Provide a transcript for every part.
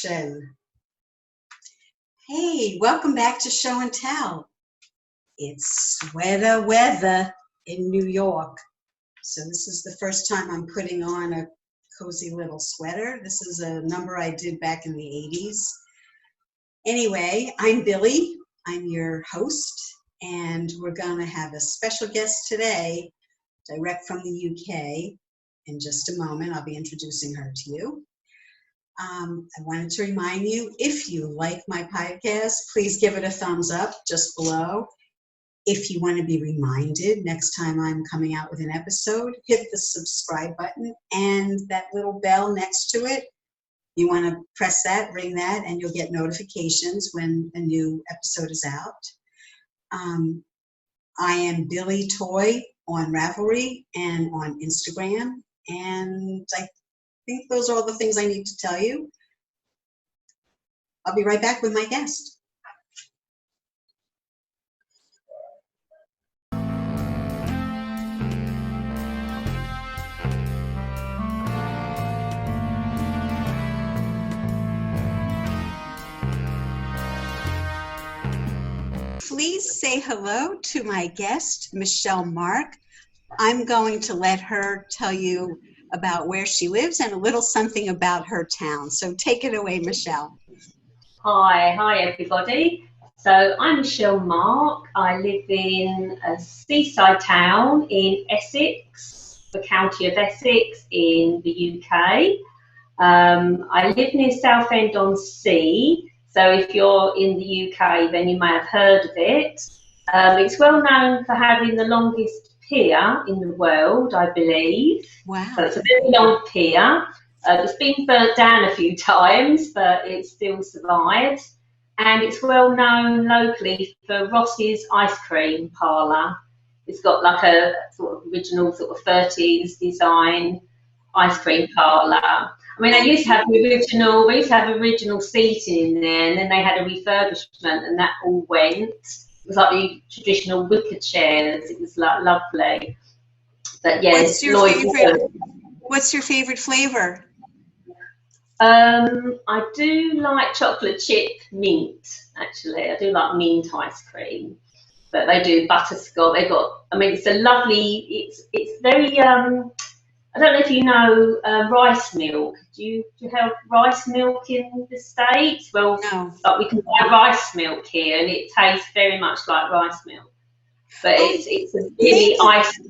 action. Hey, welcome back to Show and Tell. It's sweater weather in New York. So this is the first time I'm putting on a cozy little sweater. This is a number I did back in the 80s. Anyway, I'm Billy. I'm your host, and we're going to have a special guest today, direct from the UK. In just a moment, I'll be introducing her to you. I wanted to remind you, if you like my podcast, please give it a thumbs up just below. If you want to be reminded next time I'm coming out with an episode, hit the subscribe button and that little bell next to it. You want to press that, ring that, and you'll get notifications when a new episode is out. I am Billy Toy on Ravelry and on Instagram, and I think those are all the things I need to tell you. I'll be right back with my guest. Please say hello to my guest, Michele Marck. I'm going to let her tell you about where she lives and a little something about her town. So take it away, Michele. Hi everybody. So I'm Michele Marck. I live in a seaside town in Essex, the county of Essex in the UK. I live near Southend-on-Sea. So if you're in the UK, then you may have heard of it. It's well known for having the longest pier in the world, I believe. Wow. So it's a very long pier. It's been burnt down a few times, but it still survived. And it's well known locally for Ross's ice cream parlour. It's got like a sort of original sort of 30s design ice cream parlour. I mean, they used to have original seating in there, and then they had a refurbishment, and that all went. It was like the traditional wicker chairs. It was like lovely. But yeah, What's your favorite flavor? I do like chocolate chip mint. Actually, I do like mint ice cream. But they do butterscotch. It's a lovely. It's very. I don't know if you know rice milk. Do you have rice milk in the States? Well, no. But we can buy rice milk here, and it tastes very much like rice milk. But it's a really icy.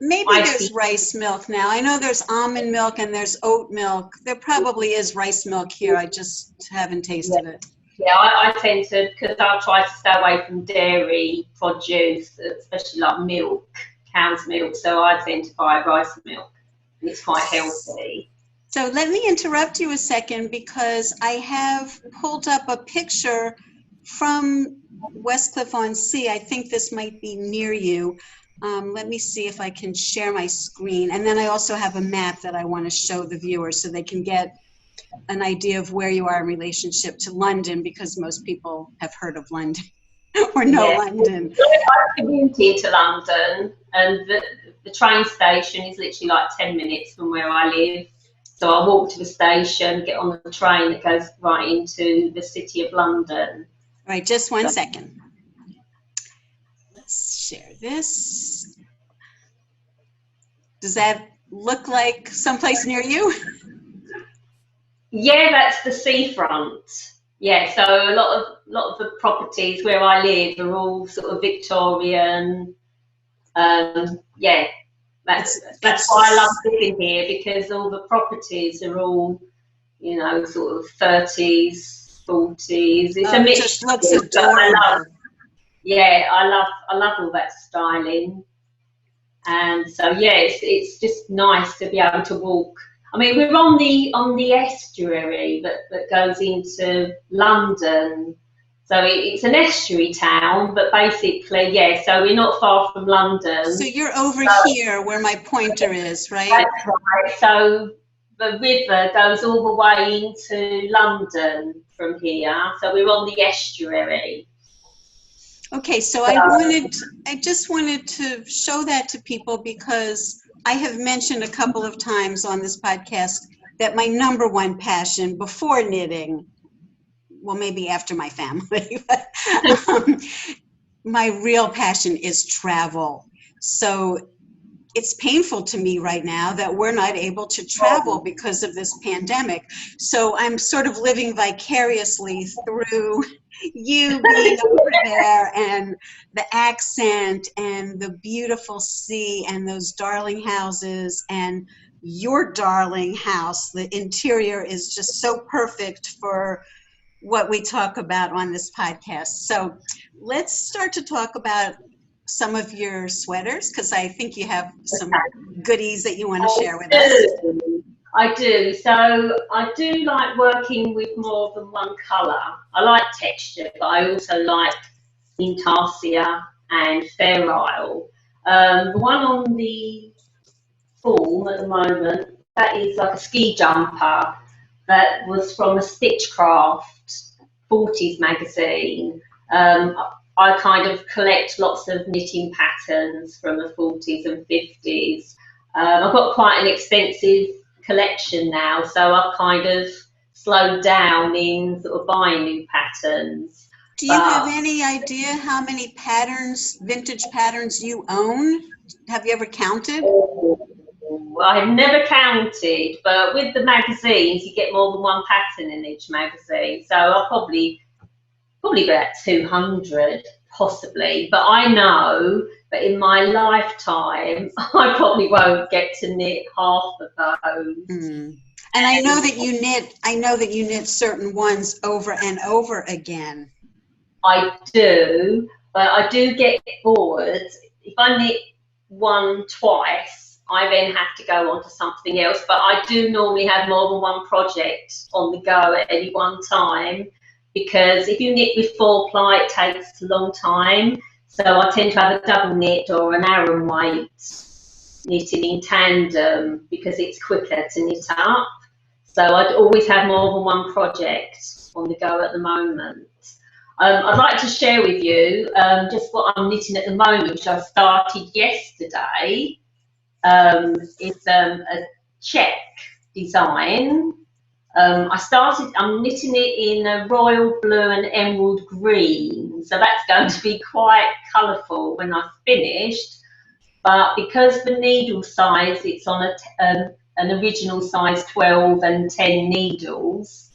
Maybe there's rice milk now. I know there's almond milk and there's oat milk. There probably is rice milk here. I just haven't tasted it. Yeah, I tend to, because I try to stay away from dairy produce, especially like milk, cow's milk. So I tend to buy rice milk. It's quite healthy. So let me interrupt you a second, because I have pulled up a picture from Westcliff-on-Sea. I think this might be near you. Let me see if I can share my screen. And then I also have a map that I want to show the viewers so they can get an idea of where you are in relationship to London, because most people have heard of London or know London. I've commuted to London, and the train station is literally like 10 minutes from where I live. So I walk to the station, get on the train that goes right into the city of London. All right, just one second. Let's share this. Does that look like someplace near you? Yeah, that's the seafront. Yeah, so a lot of the properties where I live are all sort of Victorian. That's why I love living here, because all the properties are all, sort of 30s, 40s. It's a mix. Just looks adorable. I love all that styling, and so it's just nice to be able to walk. I mean, we're on the estuary that goes into London. So it's an estuary town, but basically, so we're not far from London. So you're over here where my pointer is, right? That's right. So the river goes all the way into London from here. So we're on the estuary. Okay, so I just wanted to show that to people, because I have mentioned a couple of times on this podcast that my number one passion before knitting, well, maybe after my family, but my real passion is travel. So it's painful to me right now that we're not able to travel because of this pandemic. So I'm sort of living vicariously through you being over there, and the accent and the beautiful sea and those darling houses and your darling house. The interior is just so perfect for what we talk about on this podcast. So let's start to talk about some of your sweaters, because I think you have some goodies that you want to share with us. I do. So I do like working with more than one colour. I like texture, but I also like intarsia and ferile. The one on the form at the moment, that is like a ski jumper that was from a Stitchcraft 40s magazine. I kind of collect lots of knitting patterns from the 40s and 50s. I've got quite an extensive collection now, so I've kind of slowed down in sort of buying new patterns. Do you have any idea how many patterns, vintage patterns, you own? Have you ever counted? I've never counted, but with the magazines, you get more than one pattern in each magazine. So I'll probably about 200, possibly. But I know that in my lifetime, I probably won't get to knit half of those. And I know that you knit. I know that you knit certain ones over and over again. I do, but I do get bored. If I knit one twice, I then have to go on to something else. But I do normally have more than one project on the go at any one time, because if you knit with 4-ply, it takes a long time. So I tend to have a double knit or an Aran weight knitted in tandem because it's quicker to knit up. So I'd always have more than one project on the go at the moment. I'd like to share with you just what I'm knitting at the moment, which I started yesterday. It's a check design. I'm knitting it in a royal blue and emerald green, so that's going to be quite colourful when I've finished. But because the needle size, it's on an original size 12 and 10 needles,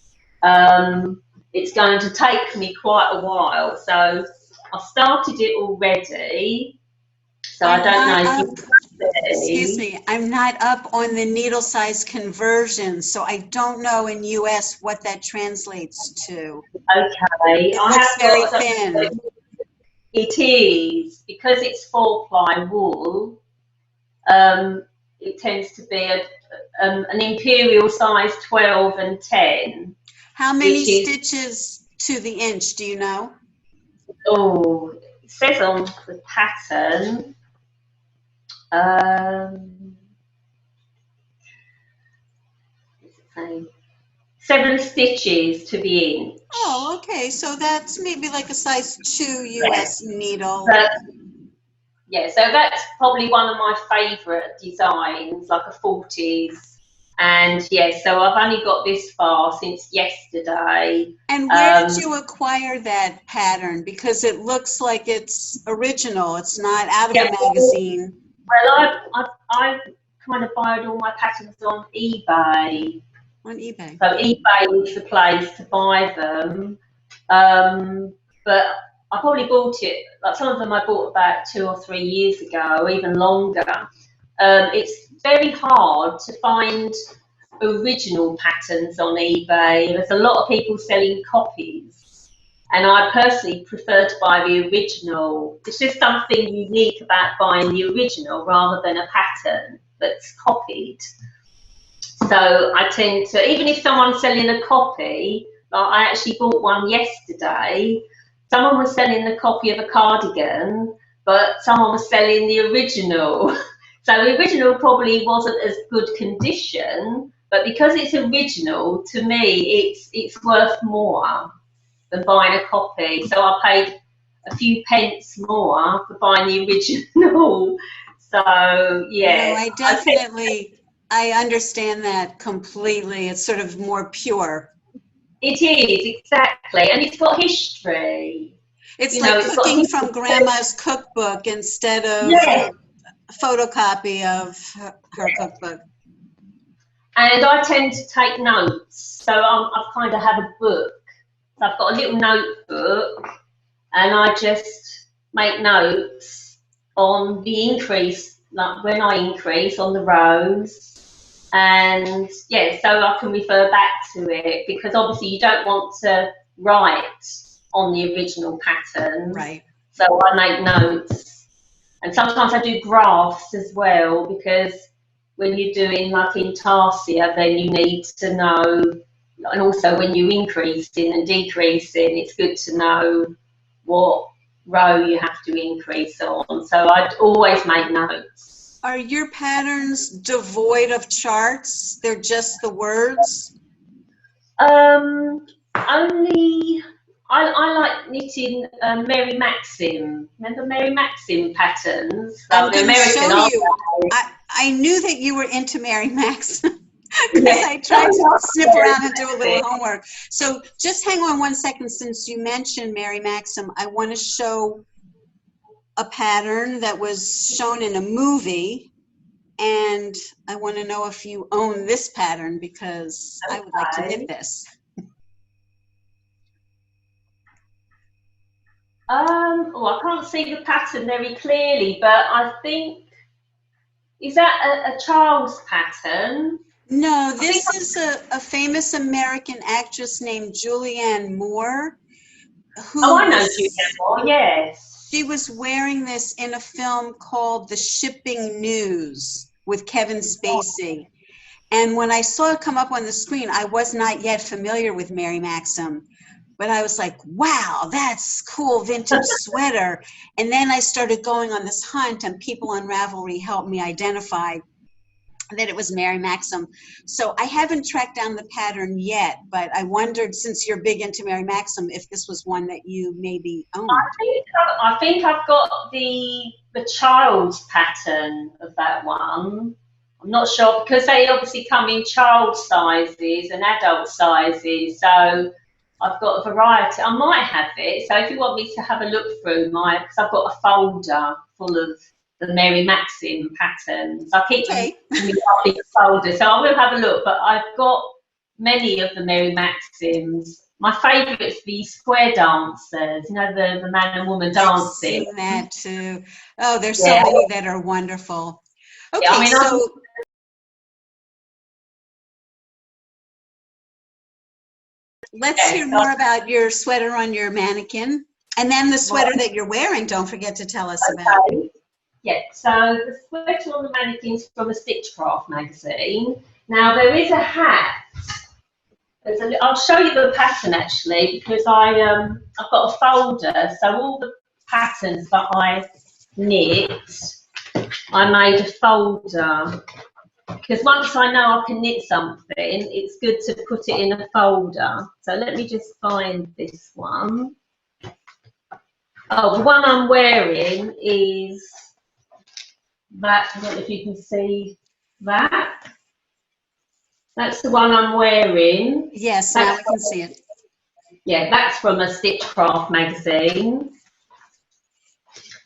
it's going to take me quite a while. So I've started it already. So I don't know if you can see. Excuse me, I'm not up on the needle size conversion, so I don't know in US what that translates to. Okay. It looks very thin. It is, because it's 4-ply wool. It tends to be an imperial size 12 and 10. How many stitches to the inch, do you know? Oh, it says on the pattern. 7 stitches to the inch. Oh, okay. So that's maybe like a size 2 US needle. Yeah, so that's probably one of my favourite designs, like a 40s. And yeah, so I've only got this far since yesterday. And where did you acquire that pattern? Because it looks like it's original. It's not out of a magazine. Well, I kind of buy all my patterns on eBay. On eBay. So eBay is the place to buy them. But I probably bought it, like some of them I bought about 2 or 3 years ago, or even longer. It's very hard to find original patterns on eBay. There's a lot of people selling copies, and I personally prefer to buy the original. It's just something unique about buying the original rather than a pattern that's copied. So I tend to, even if someone's selling a copy, like I actually bought one yesterday. Someone was selling a copy of a cardigan, but someone was selling the original. So the original probably wasn't as good condition, but because it's original, to me, it's worth more than buying a copy. So I paid a few pence more for buying the original. So yeah, No, I understand that completely. It's sort of more pure. It is, exactly, and it's got history. It's You like know, it's got cooking history. from grandma's cookbook instead of Yeah, a photocopy of her cookbook. and I tend to take notes, so I kind of have a book. So I've got a little notebook, and I just make notes on the increase, like when I increase on the rows, and yeah, so I can refer back to it, because obviously you don't want to write on the original patterns, Right. so I make notes, and sometimes I do graphs as well, because when you're doing like intarsia, then you need to know, and also when you're increasing and decreasing, it's good to know what row you have to increase on. So I'd always make notes. Are your patterns devoid of charts? They're just the words? Only I like knitting Mary Maxim. Remember Mary Maxim patterns? I'm They're going to American, show aren't you. they? I knew that you were into Mary Max because Yeah. I tried to snip around and do a little homework. So just hang on one second. Since you mentioned Mary Maxim, I want to show a pattern that was shown in a movie, and I want to know if you own this pattern because I would like to knit this. Oh, I can't see the pattern very clearly, but I think, is that a child's pattern? No, this is a famous American actress named Julianne Moore. Oh, I know Julianne Moore, yes. She was wearing this in a film called The Shipping News with Kevin Spacey. And when I saw it come up on the screen, I was not yet familiar with Mary Maxim. But I was like, wow, that's cool vintage sweater. And then I started going on this hunt, and people on Ravelry helped me identify that it was Mary Maxim. So I haven't tracked down the pattern yet, but I wondered, since you're big into Mary Maxim, if this was one that you maybe owned. I think I've got the child's pattern of that one. I'm not sure, because they obviously come in child sizes and adult sizes, so I've got a variety. I might have it, so if you want me to have a look through because I've got a folder full of the Mary Maxim patterns. I keep them in my big folder, so I will have a look, but I've got many of the Mary Maxims. My favourite's the square dancers, you know, the man and woman dancing. I've seen that too. Oh, there's so many that are wonderful. Okay, yeah, I mean, so let's hear more about your sweater on your mannequin, and then the sweater that you're wearing. Don't forget to tell us about. Yeah, so the sweater on the mannequin's from a Stitchcraft magazine. Now there is a hat. I'll show you the pattern actually, because I've got a folder. So all the patterns that I knit, I made a folder. Because once I know I can knit something, it's good to put it in a folder. So let me just find this one. Oh, the one I'm wearing is that. I don't know if you can see that. That's the one I'm wearing. Yes, now we can see it. Yeah, that's from a Stitchcraft magazine.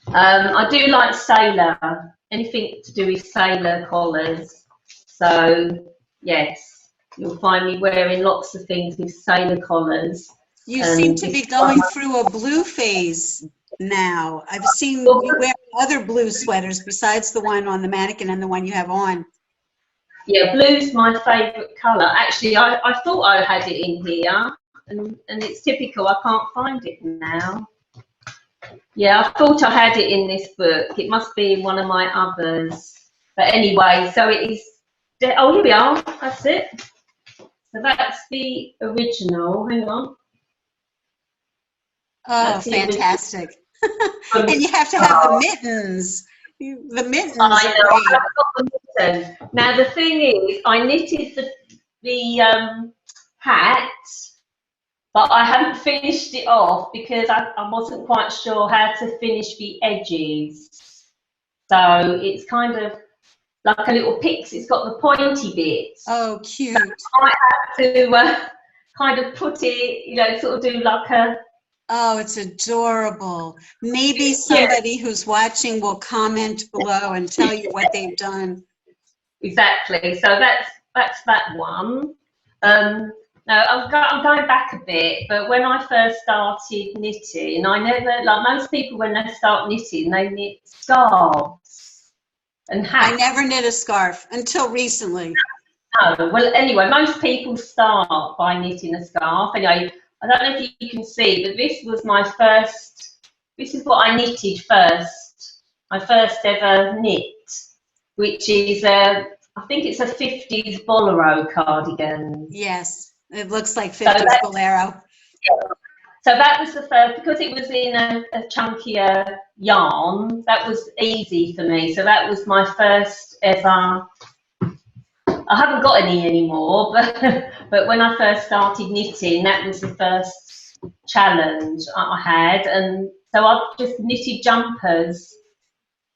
I do like sailor, anything to do with sailor collars. So, yes, you'll find me wearing lots of things with sailor collars. You seem to be going through a blue phase now. I've seen you wear other blue sweaters besides the one on the mannequin and the one you have on. Yeah, blue's my favourite colour. Actually, I thought I had it in here, and it's typical, I can't find it now. Yeah, I thought I had it in this book. It must be in one of my others. But anyway, so it is, oh, here we are, that's it. So that's the original, hang on. Oh, fantastic. And you have to have the mittens. The mittens are great. I've got the mittens. Now the thing is, I knitted the hat, but I haven't finished it off because I wasn't quite sure how to finish the edges. So it's kind of like a little pix. It's got the pointy bits. Oh, cute. So I might have to kind of put it, you know, sort of do like a. Oh, it's adorable. Maybe somebody who's watching will comment below and tell you what they've done. Exactly. So that's that one. No, I'm going back a bit, but when I first started knitting, I never, like most people, when they start knitting, they knit scarves and hats. I never knit a scarf until recently. Oh, well, anyway, most people start by knitting a scarf. Anyway, I don't know if you can see, but this was my first, this is what I knitted first. My first ever knit, which is, I think it's a 50s bolero cardigan. Yes, it looks like 50s bolero. Yeah. So that was the first, because it was in a chunkier yarn, that was easy for me. So that was my first ever. I haven't got any anymore, but when I first started knitting, that was the first challenge I had. And so I've just knitted jumpers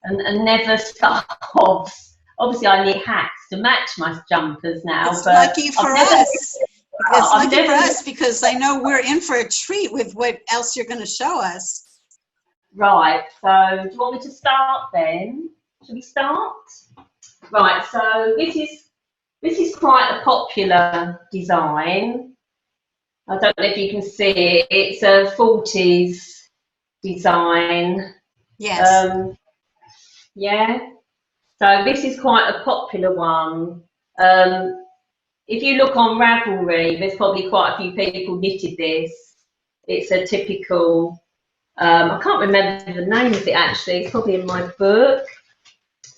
and never scarves. Obviously, I knit hats to match my jumpers now. It's but lucky for us. It's lucky for us because I know we're in for a treat with what else you're going to show us. Right, so do you want me to start then? Should we start? Right, so this is quite a popular design. I don't know if you can see it. It's a 40s design. Yes. Yeah. So this is quite a popular one. If you look on Ravelry, there's probably quite a few people knitted this. It's a typical, I can't remember the name of it actually, it's probably in my book.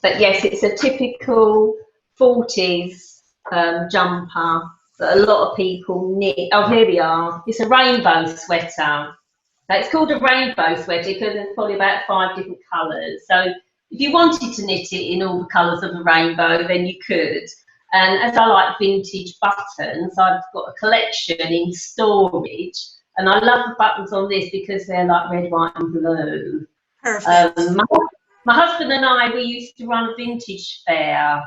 But yes, it's a typical 40s jumper that a lot of people knit. Oh, here we are. It's a rainbow sweater. Now, it's called a rainbow sweater because there's probably about 5 different colours. So if you wanted to knit it in all the colours of the rainbow, then you could. And as I like vintage buttons, I've got a collection in storage. And I love the buttons on this because they're like red, white and blue. Perfect. My husband and I, we used to run a vintage fair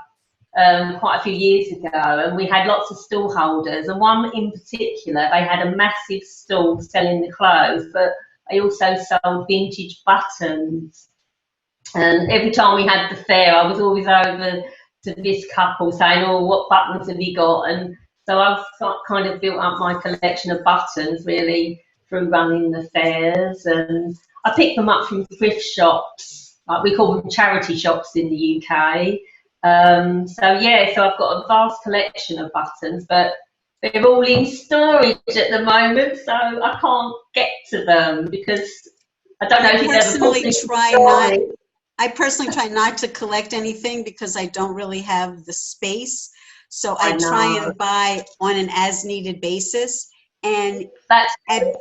quite a few years ago, and we had lots of stall holders. And one in particular, they had a massive stall selling the clothes, but they also sold vintage buttons. And every time we had the fair, I was always over to this couple saying, "Oh, what buttons have you got?" And so I've kind of built up my collection of buttons really through running the fairs, and I picked them up from thrift shops, like we call them charity shops in the UK. So yeah, so I've got a vast collection of buttons, but they're all in storage at the moment, so I can't get to them because I don't know if you've ever put this in storage. I personally try not to collect anything because I don't really have the space. So I try and buy on an as-needed basis. And that's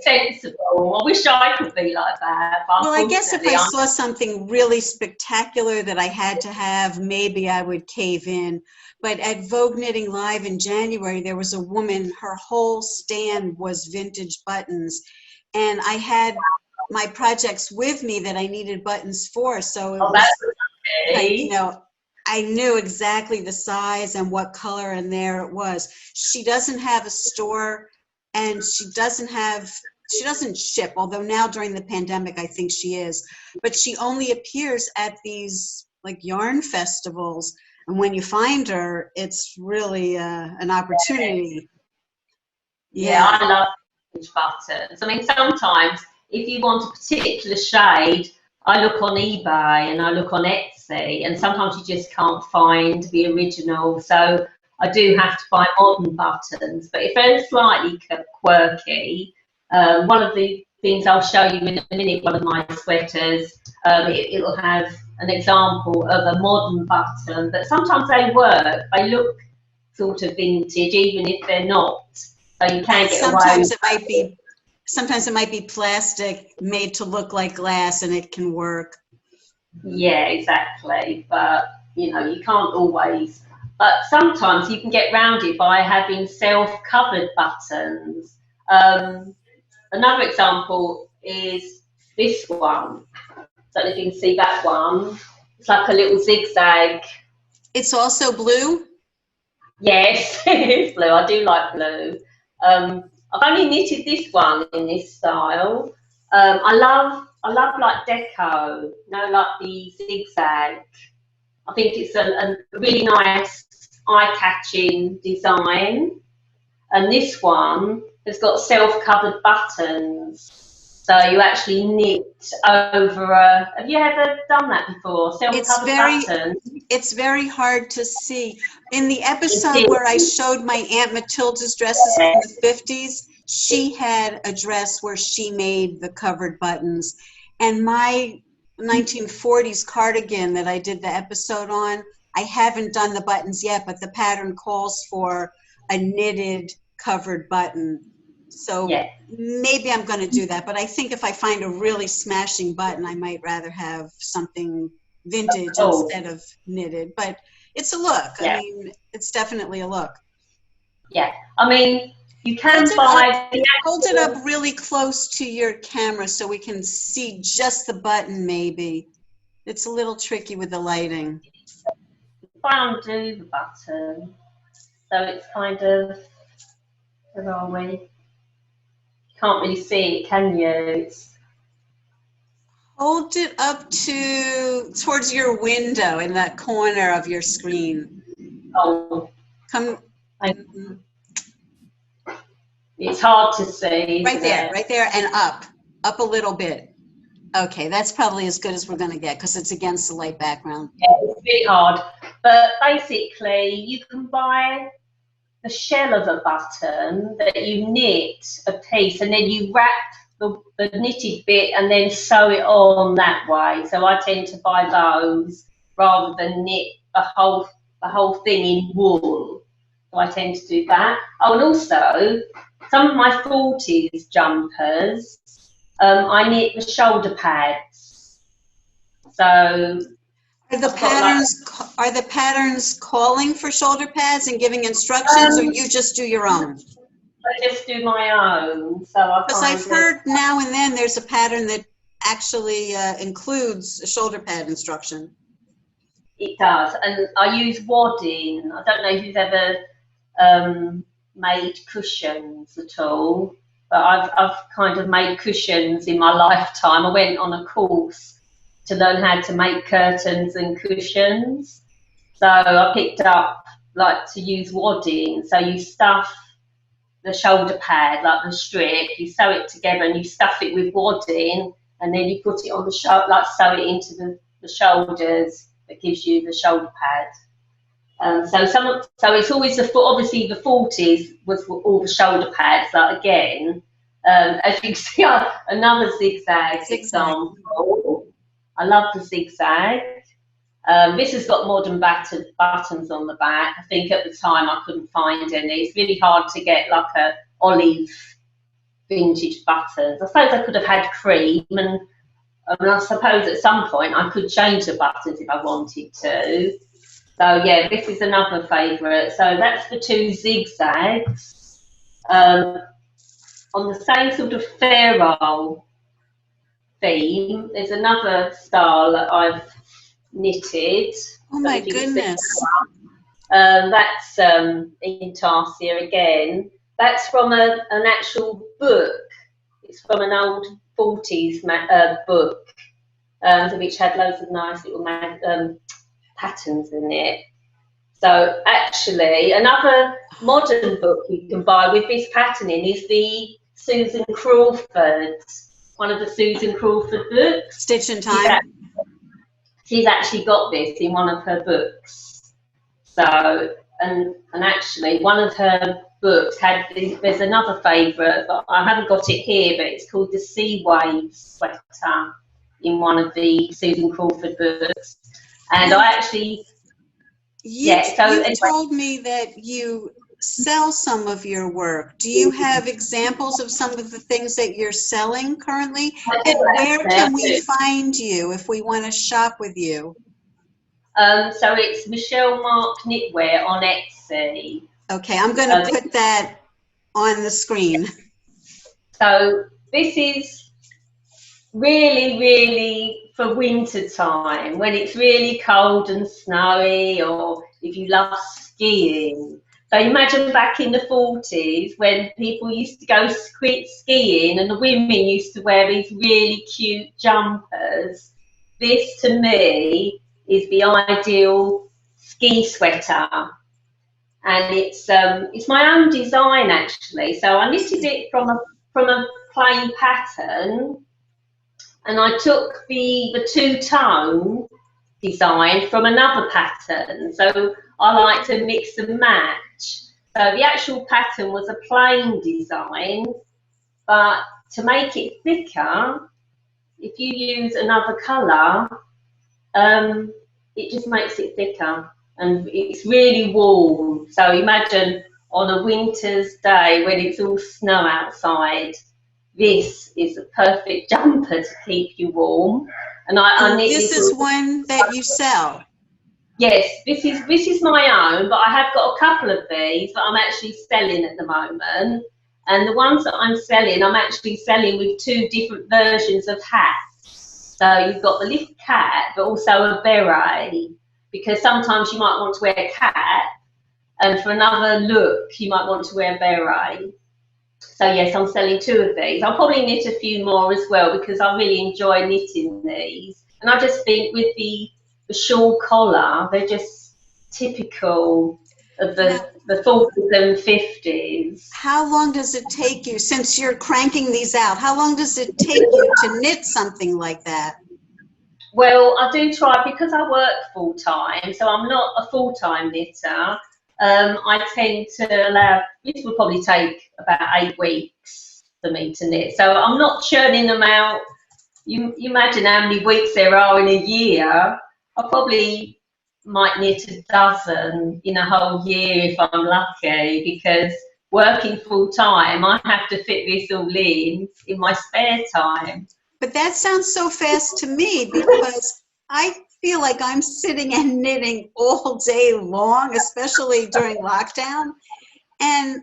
sensible. I wish I could be like that. Well, I guess if I saw something really spectacular that I had to have, maybe I would cave in. But at Vogue Knitting Live in January, there was a woman, her whole stand was vintage buttons. And I had my projects with me that I needed buttons for, so it was, like, you know, I knew exactly the size and what color, and there it was. She doesn't have a store, and she doesn't ship, although now during the pandemic I think she is, but she only appears at these like yarn festivals, and when you find her, it's really an opportunity. Yeah, I love vintage buttons. I mean, sometimes if you want a particular shade, I look on eBay and I look on Etsy, and sometimes you just can't find the original. So I do have to buy modern buttons. But if they're slightly quirky, one of the things I'll show you in a minute, one of my sweaters, it'll have an example of a modern button. But sometimes they work. They look sort of vintage, even if they're not. So you can get away. Sometimes it might be plastic made to look like glass, and it can work. Yeah, exactly. But, you know, you can't always. But sometimes you can get around it by having self-covered buttons. Another example is this one. I don't know if you can see that one. It's like a little zigzag. It's also blue? Yes, it's blue. I do like blue. I've only knitted this one in this style. I love like deco, you know, like the zigzag. I think it's a really nice eye-catching design. And this one has got self-covered buttons. So you actually knit over a, have you ever done that before? Self-covered buttons? It's very hard to see. In the episode where I showed my Aunt Matilda's dresses from the 50s, she had a dress where she made the covered buttons. And my 1940s cardigan that I did the episode on, I haven't done the buttons yet, but the pattern calls for a knitted covered button. So maybe I'm going to do that. But I think if I find a really smashing button, I might rather have something vintage instead of knitted. But it's a look. I mean, it's definitely a look. Yeah. I mean, you can buy... Hold it up really close to your camera so we can see just the button maybe. It's a little tricky with the lighting. If I undo the button, so it's kind of... Where are we? Can't really see it, can you? It's... Hold it up towards your window in that corner of your screen. Oh, come. It's hard to see. Right there, and up a little bit. Okay, that's probably as good as we're going to get because it's against the light background. Yeah, it's really hard, but basically you can buy the shell of a button that you knit a piece and then you wrap the knitted bit and then sew it on that way. So I tend to buy those rather than knit the whole thing in wool. So I tend to do that. Oh, and also some of my 40s jumpers, I knit the shoulder pads. So are the patterns calling for shoulder pads and giving instructions, or you just do your own? I just do my own. So because I've heard now and then there's a pattern that actually includes a shoulder pad instruction. It does, and I use wadding. I don't know if you've ever made cushions at all, but I've kind of made cushions in my lifetime. I went on a course to learn how to make curtains and cushions. So I picked up like to use wadding. So you stuff the shoulder pad, like the strip, you sew it together and you stuff it with wadding and then you put it on the shoulder, like sew it into the shoulders. That gives you the shoulder pad. So it's always obviously the 40s was all the shoulder pads. Like again, as you can see, another zigzag example. I love the zigzag. This has got modern buttons on the back. I think at the time I couldn't find any. It's really hard to get like a olive vintage buttons. I suppose I could have had cream, and I suppose at some point I could change the buttons if I wanted to. So yeah, this is another favourite. So that's the two zigzags. On the same sort of ferrule theme, there's another style that I've knitted. Oh my goodness. That's intarsia again. That's from an actual book. It's from an old 40s book, which had loads of nice little patterns in it. So actually, another modern book you can buy with this patterning is the Susan Crawford, one of the Susan Crawford books. Stitch in Time. She's actually got this in one of her books. So, and actually, one of her books had, there's another favourite, but I haven't got it here, but it's called the Sea Waves Sweater in one of the Susan Crawford books. And I actually, you told me that you sell some of your work. Do you have examples of some of the things that you're selling currently? And where can we find you if we want to shop with you? So it's Michele Marck Knitwear on Etsy. Okay, I'm going to put that on the screen. So this is really, really for winter time when it's really cold and snowy, or if you love skiing. So imagine back in the 40s when people used to go skiing and the women used to wear these really cute jumpers. This to me is the ideal ski sweater, and it's my own design actually. So I knitted it from a plain pattern, and I took the two-tone design from another pattern. So I like to mix and match. So the actual pattern was a plain design, but to make it thicker, if you use another colour, it just makes it thicker, and it's really warm. So imagine on a winter's day when it's all snow outside, this is a perfect jumper to keep you warm. And I knit this is one that you sell? Yes, this is my own, but I have got a couple of these that I'm actually selling at the moment. And the ones that I'm actually selling with two different versions of hats. So you've got the little cap, but also a beret, because sometimes you might want to wear a cap, and for another look, you might want to wear a beret. So yes, I'm selling two of these. I'll probably knit a few more as well because I really enjoy knitting these. And I just think with the shawl collar, they're just typical of the 40s and 50s. How long does it take you, since you're cranking these out, how long does it take you to knit something like that? Well, I do try, because I work full-time, so I'm not a full-time knitter. I tend to allow, this will probably take about 8 weeks for me to knit. So I'm not churning them out. You imagine how many weeks there are in a year. I probably might knit a dozen in a whole year if I'm lucky, because working full time, I have to fit this all in my spare time. But that sounds so fast to me, because I feel like I'm sitting and knitting all day long, especially during lockdown. And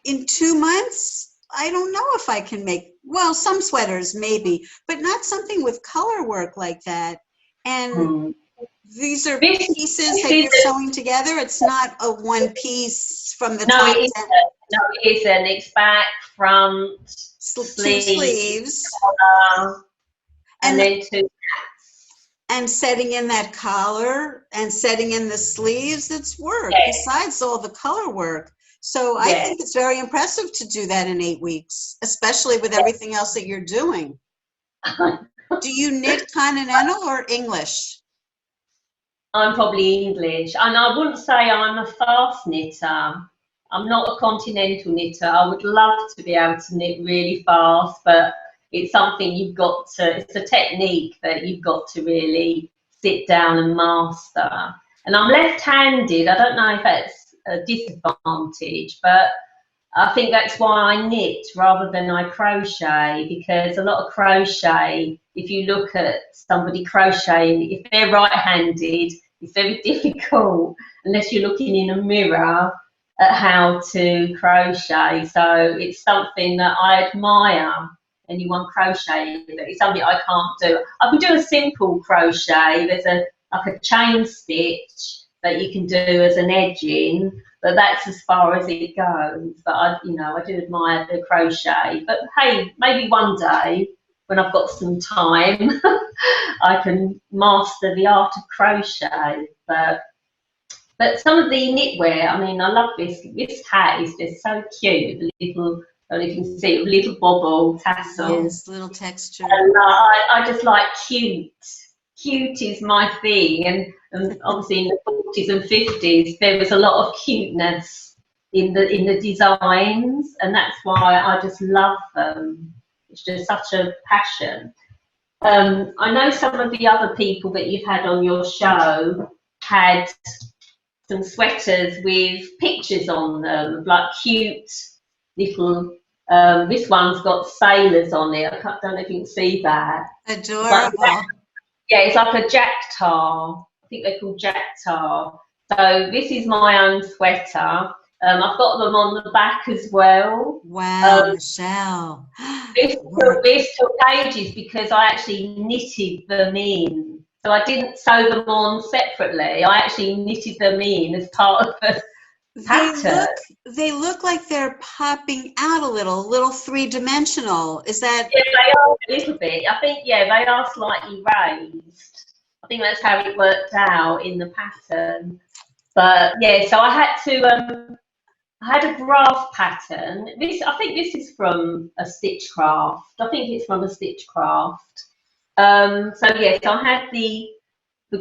in 2 months, I don't know if I can make, well, some sweaters maybe, but not something with color work like that. And these are pieces that you're sewing together. It's not a one piece from the top. No, it isn't. It's back, front, sleeves, and then two. And setting in that collar and setting in the sleeves, it's work, besides all the color work. So I think it's very impressive to do that in 8 weeks, especially with everything else that you're doing. Do you knit continental or English? I'm probably English, and I wouldn't say I'm a fast knitter. I'm not a continental knitter. I would love to be able to knit really fast, but it's something you've got to, it's a technique that you've got to really sit down and master. And I'm left-handed. I don't know if that's a disadvantage, but I think that's why I knit rather than I crochet, because a lot of crochet, if you look at somebody crocheting, if they're right-handed, it's very difficult unless you're looking in a mirror at how to crochet. So it's something that I admire, anyone crocheting, but it's something I can't do. I can do a simple crochet. There's like a chain stitch that you can do as an edging, but that's as far as it goes. But I do admire the crochet. But hey, maybe one day when I've got some time, I can master the art of crochet. But some of the knitwear, I mean, I love this. This hat is just so cute. The little, I don't know if you can see it, little bobble tassel. Yes, little texture. And I just like cute. Cute is my thing, and obviously in the 40s and 50s there was a lot of cuteness in the designs, and that's why I just love them. It's just such a passion. I know some of the other people that you've had on your show had some sweaters with pictures on them, like cute little. This one's got sailors on it. I don't know if you can see that. Adorable. Yeah, it's like a jack tar. I think they're called jack tar. So this is my own sweater. I've got them on the back as well. Wow, Michele. This took ages because I actually knitted them in. So I didn't sew them on separately. I actually knitted them in as part of the pattern. They look like they're popping out a little three-dimensional. Is that? Yeah, they are a little bit. I think, yeah, they are slightly raised. I think that's how it worked out in the pattern. But yeah, so I had a graph pattern. I think this is from a stitchcraft. I think it's from a stitchcraft. So yes, I had the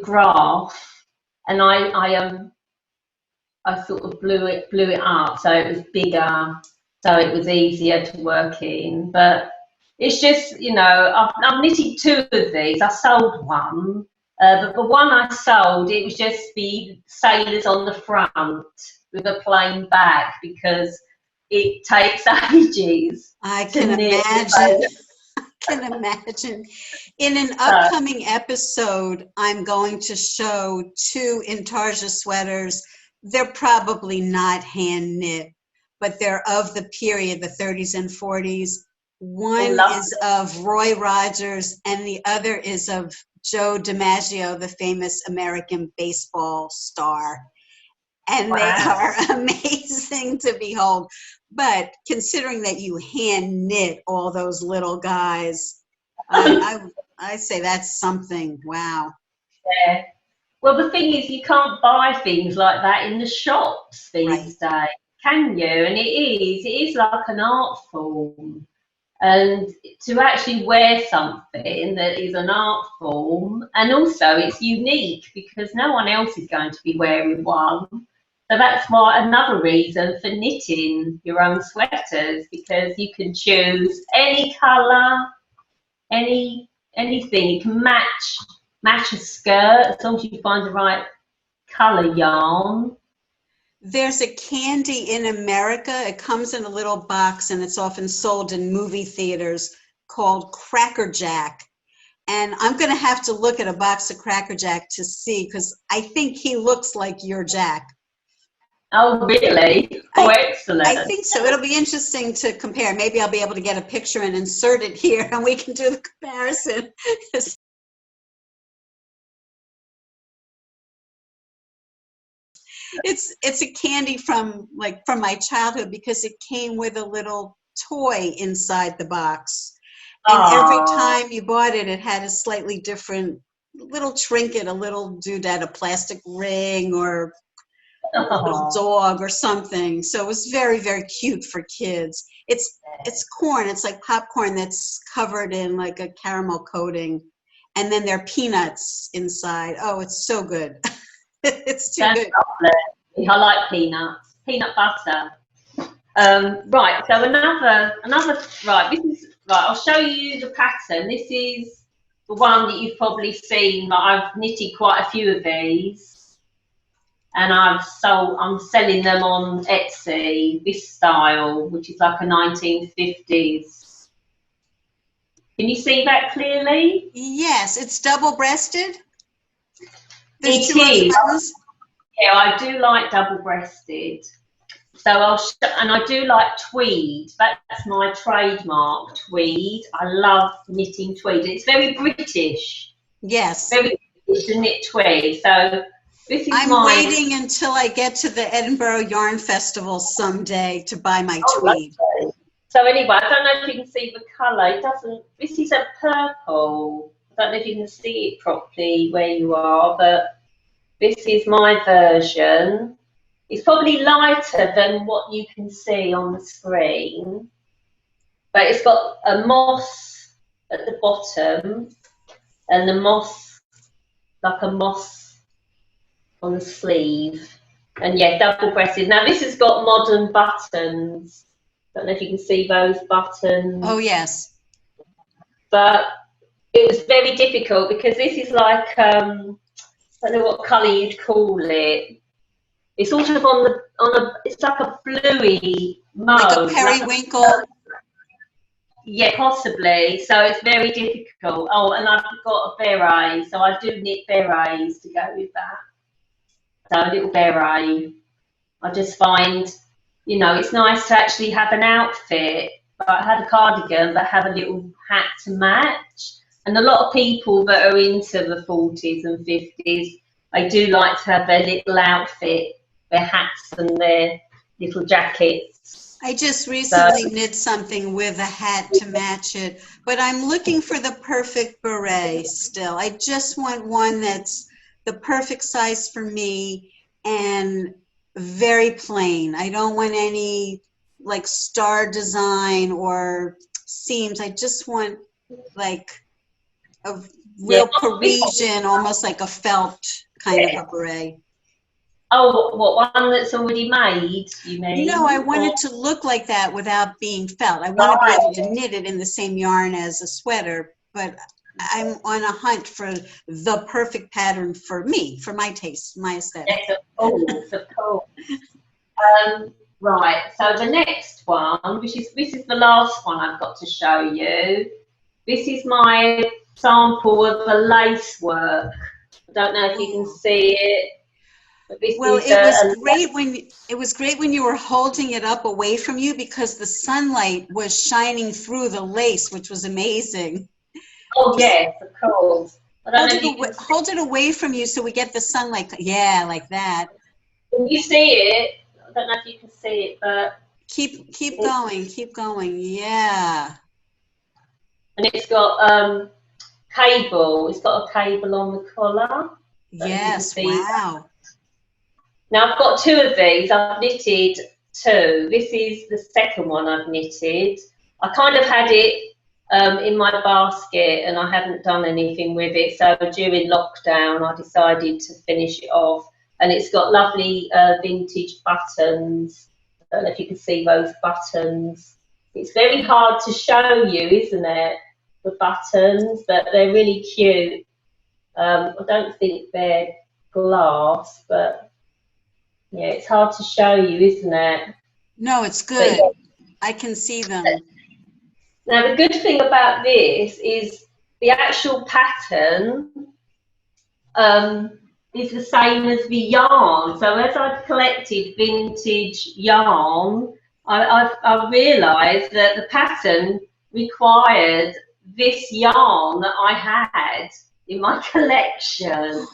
graph, and I sort of blew it up so it was bigger, so it was easier to work in. But it's just, you know, I've knitted two of these. I sold one, but the one I sold, it was just the sailors on the front with a plain back, because it takes ages. I can imagine. I can imagine. In an upcoming episode, I'm going to show two intarsia sweaters. They're probably not hand knit, but they're of the period, the 30s and 40s. One is of Roy Rogers, and the other is of Joe DiMaggio, the famous American baseball star. And they are amazing to behold. But considering that you hand knit all those little guys, I say that's something. Wow. Yeah. Well, the thing is, you can't buy things like that in the shops these days, can you? And it is like an art form. And to actually wear something that is an art form, and also it's unique because no one else is going to be wearing one. So that's why another reason for knitting your own sweaters, because you can choose any colour, anything. You can match a skirt as long as you find the right colour yarn. There's a candy in America. It comes in a little box and it's often sold in movie theaters called Cracker Jack. And I'm going to have to look at a box of Cracker Jack to see, because I think he looks like your Jack. Oh, really? Oh, excellent. I think so. It'll be interesting to compare. Maybe I'll be able to get a picture and insert it here and we can do the comparison. It's a candy from my childhood, because it came with a little toy inside the box. And every time you bought it, it had a slightly different little trinket, a little doodad, a plastic ring, or a little dog or something. So it was very, very cute for kids. It's corn. It's like popcorn that's covered in like a caramel coating. And then there are peanuts inside. Oh, it's so good. It's too good. Lovely. I like peanuts. Peanut butter. Right, so another right, this is right, I'll show you the pattern. This is the one that you've probably seen. Like, I've knitted quite a few of these. And I'm selling them on Etsy, this style, which is like a 1950s. Can you see that clearly? Yes, it's double-breasted. It is. Yeah, I do like double-breasted. So I do like tweed. That's my trademark, tweed. I love knitting tweed. It's very British. Yes. Very British to knit tweed. So I'm waiting until I get to the Edinburgh Yarn Festival someday to buy my tweed. Okay. So anyway, I don't know if you can see the colour. It doesn't. This is a purple. I don't know if you can see it properly where you are, but this is my version. It's probably lighter than what you can see on the screen, but it's got a moss at the bottom, and the moss, like a moss on the sleeve, and yeah, double-breasted. Now this has got modern buttons. Don't know if you can see those buttons. Oh yes. But it was very difficult because this is like I don't know what colour you'd call it. It's sort of it's like a bluey mauve. Like a periwinkle. Yeah, possibly. So it's very difficult. Oh, and I've got a beret, so I do knit berets to go with that. So a little beret. I just find, you know, it's nice to actually have an outfit. I had a cardigan, but have a little hat to match. And a lot of people that are into the 40s and 50s, they do like to have their little outfit, their hats and their little jackets. I just recently knit something with a hat to match it, but I'm looking for the perfect beret still. I just want one that's the perfect size for me and very plain. I don't want any like star design or seams. I just want like a real Parisian, almost like a felt kind of a beret. Oh, what, one that's already made, you mean? No, I want it to look like that without being felt. I want to be able to knit it in the same yarn as a sweater, but I'm on a hunt for the perfect pattern for me, for my taste, my aesthetic. Yes, of course. Right, so the next one, this is the last one I've got to show you. This is my sample of the lace work. I don't know if you can see it. Well, it was great when you were holding it up away from you because the sunlight was shining through the lace, which was amazing. Oh yes, of course. Hold it away from you so we get the sunlight. Yeah, like that. Can you see it? I don't know if you can see it, but keep going. Yeah. And it's got cable. It's got a cable on the collar. Yes. Wow. Now I've got two of these. I've knitted two. This is the second one I've knitted. I kind of had it in my basket and I hadn't done anything with it. So during lockdown, I decided to finish it off. And it's got lovely vintage buttons. I don't know if you can see those buttons. It's very hard to show you, isn't it? The buttons, but they're really cute. I don't think they're glass, but yeah, it's hard to show you, isn't it? No, it's good. Yeah. I can see them. Now, the good thing about this is the actual pattern is the same as the yarn. So as I've collected vintage yarn, I realised that the pattern required this yarn that I had in my collection.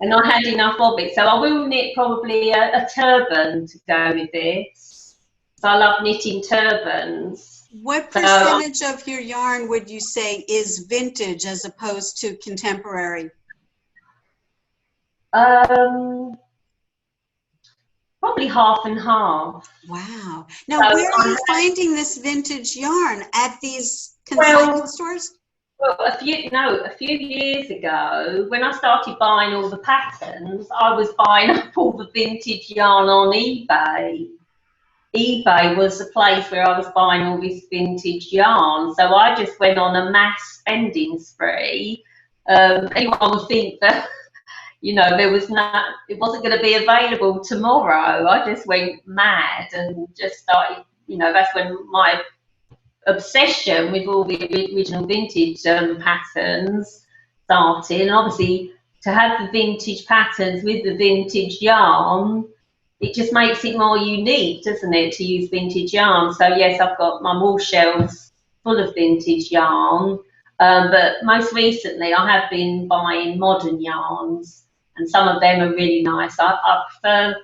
And I had enough of it, so I will knit probably a turban to go with this. So I love knitting turbans. What percentage of your yarn would you say is vintage as opposed to contemporary? Probably half and half. Wow. Now, where are you finding this vintage yarn? At these consignment stores? Well, a few years ago, when I started buying all the patterns, I was buying up all the vintage yarn on eBay. eBay was the place where I was buying all this vintage yarn. So I just went on a mass spending spree. Anyone would think that, you know, it wasn't going to be available tomorrow. I just went mad and just started, you know, that's when my obsession with all the original vintage patterns started. And obviously to have the vintage patterns with the vintage yarn, it just makes it more unique, doesn't it, to use vintage yarn. So yes, I've got my wall shelves full of vintage yarn, but most recently I have been buying modern yarns, and some of them are really nice. I prefer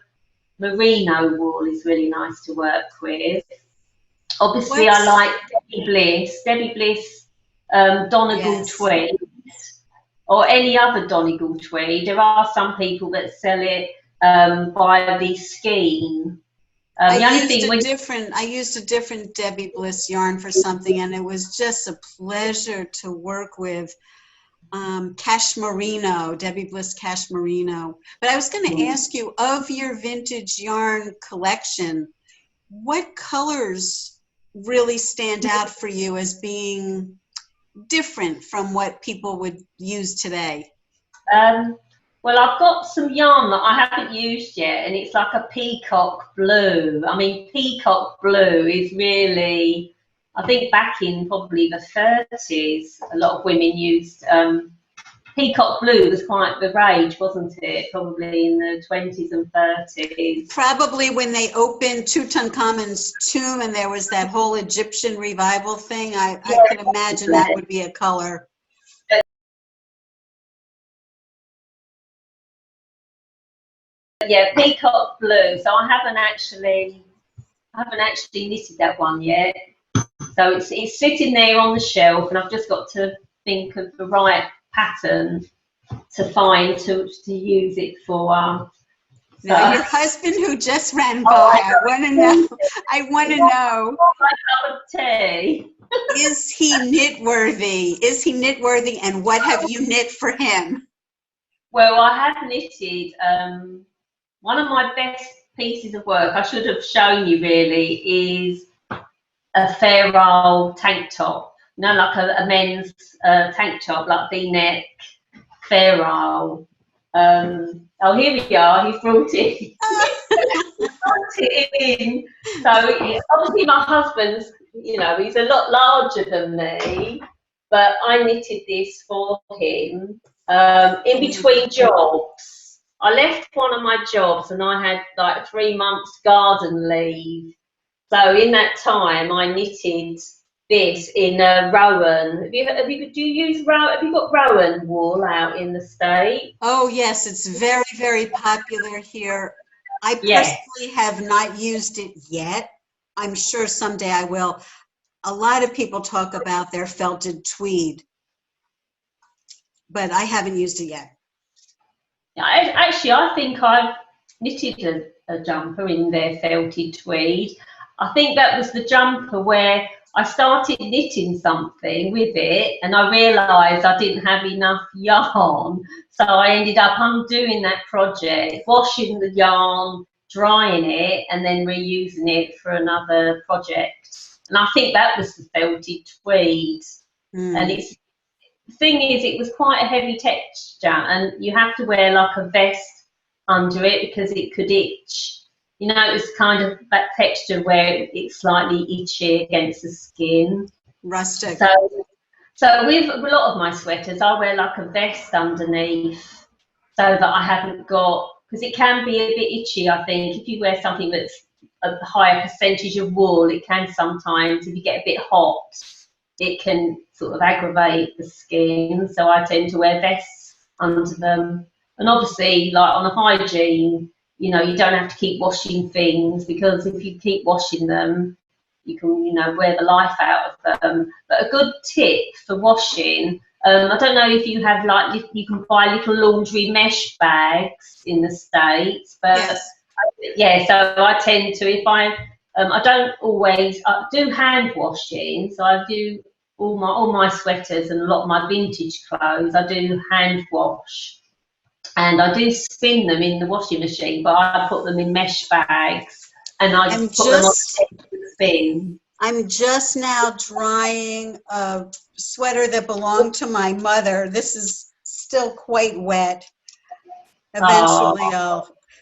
merino wool, is really nice to work with. Obviously, I like Debbie Bliss Donegal tweed, or any other Donegal tweed. There are some people that sell it by the skein. I used a different Debbie Bliss yarn for something, and it was just a pleasure to work with. Cashmerino, Debbie Bliss Cashmerino. But I was going to ask you, of your vintage yarn collection, what colors really stand out for you as being different from what people would use today? Well, I've got some yarn that I haven't used yet, and it's like a peacock blue. I mean, peacock blue is really, I think back in probably the 30s, a lot of women used peacock blue was quite the rage, wasn't it? Probably in the 20s and 30s. Probably when they opened Tutankhamun's tomb and there was that whole Egyptian revival thing. I can imagine that would be a color. yeah, peacock blue. So I haven't actually knitted that one yet. So it's sitting there on the shelf, and I've just got to think of the right pattern to find to use it for. Now, your husband who just ran by, Oh, I want to know. I want to know. My cup of tea. Is he knit worthy? Is he knit worthy? And what have you knit for him? Well, I have knitted one of my best pieces of work. I should have shown you really is a fair old tank top. You know, like a men's tank top, like V-neck, fair old. Oh, here we are. He's brought it. He's brought it in. So obviously, my husband's, you know, he's a lot larger than me, but I knitted this for him in between jobs. I left one of my jobs, and I had like 3 months garden leave. So in that time, I knitted this in Rowan. Have you got Rowan wool out in the States? Oh yes, it's very, very popular here. I personally have not used it yet. I'm sure someday I will. A lot of people talk about their felted tweed, but I haven't used it yet. Yeah, actually, I think I've knitted a jumper in their felted tweed. I think that was the jumper where I started knitting something with it, and I realised I didn't have enough yarn, so I ended up undoing that project, washing the yarn, drying it, and then reusing it for another project. And I think that was the felted tweed. And the thing is, it was quite a heavy texture, and you have to wear like a vest under it because it could itch. You know, it's kind of that texture where it's slightly itchy against the skin. Rustic. So with a lot of my sweaters, I wear like a vest underneath so that I haven't got, because it can be a bit itchy, I think. If you wear something that's a higher percentage of wool, it can sometimes, if you get a bit hot, it can sort of aggravate the skin. So I tend to wear vests under them. And obviously, like on the hygiene, you know, you don't have to keep washing things, because if you keep washing them, you can, you know, wear the life out of them. But a good tip for washing, I don't know if you have, like, you can buy little laundry mesh bags in the States, but yeah, so I tend to, if I don't always, I do hand washing, so I do all my sweaters and a lot of my vintage clothes, I do hand wash. And I do spin them in the washing machine, but I put them in mesh bags and I put them on the spin. I'm just now drying a sweater that belonged to my mother. This is still quite wet. Eventually,